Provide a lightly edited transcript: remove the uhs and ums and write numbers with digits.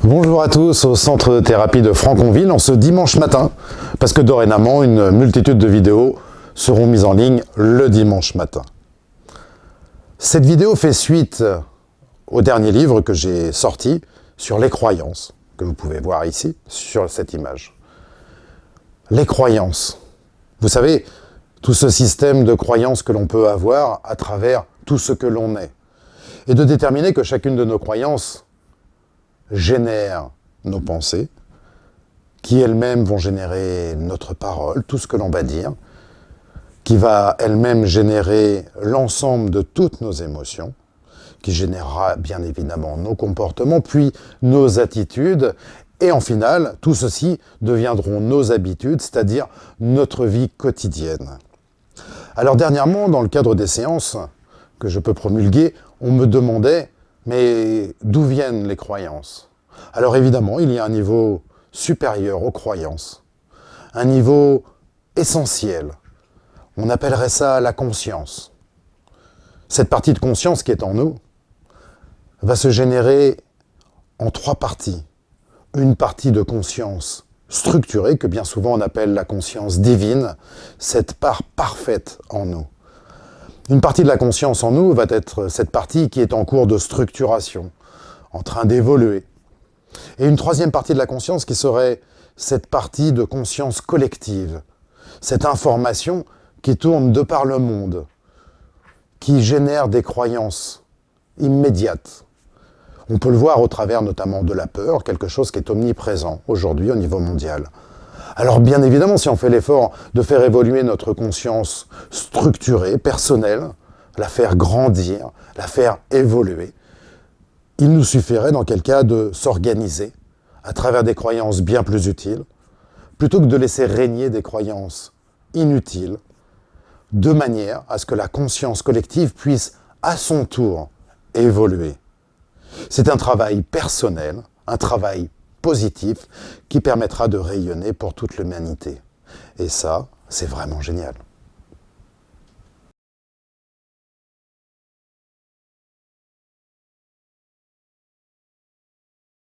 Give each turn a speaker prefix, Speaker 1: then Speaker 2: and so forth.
Speaker 1: Bonjour à tous au centre de thérapie de Franconville en ce dimanche matin, parce que dorénavant une multitude de vidéos seront mises en ligne le dimanche matin. Cette vidéo fait suite au dernier livre que j'ai sorti sur les croyances, que vous pouvez voir ici sur cette image. Les croyances. Vous savez, tout ce système de croyances que l'on peut avoir à travers tout ce que l'on est. Et de déterminer que chacune de nos croyances génère nos pensées, qui elles-mêmes vont générer notre parole, tout ce que l'on va dire, qui va elle-même générer l'ensemble de toutes nos émotions, qui générera bien évidemment nos comportements, puis nos attitudes, et en final, tout ceci deviendront nos habitudes, c'est-à-dire notre vie quotidienne. Alors dernièrement, dans le cadre des séances que je peux promulguer, on me demandait mais d'où viennent les croyances? Alors évidemment, il y a un niveau supérieur aux croyances, un niveau essentiel. On appellerait ça la conscience. Cette partie de conscience qui est en nous va se générer en trois parties. Une partie de conscience structurée, que bien souvent on appelle la conscience divine, cette part parfaite en nous. Une partie de la conscience en nous va être cette partie qui est en cours de structuration, en train d'évoluer. Et une troisième partie de la conscience qui serait cette partie de conscience collective, cette information qui tourne de par le monde, qui génère des croyances immédiates. On peut le voir au travers notamment de la peur, quelque chose qui est omniprésent aujourd'hui au niveau mondial. Alors bien évidemment, si on fait l'effort de faire évoluer notre conscience structurée, personnelle, la faire grandir, la faire évoluer, il nous suffirait dans quel cas de s'organiser à travers des croyances bien plus utiles, plutôt que de laisser régner des croyances inutiles, de manière à ce que la conscience collective puisse à son tour évoluer. C'est un travail personnel, un travail positif qui permettra de rayonner pour toute l'humanité. Et ça, c'est vraiment génial.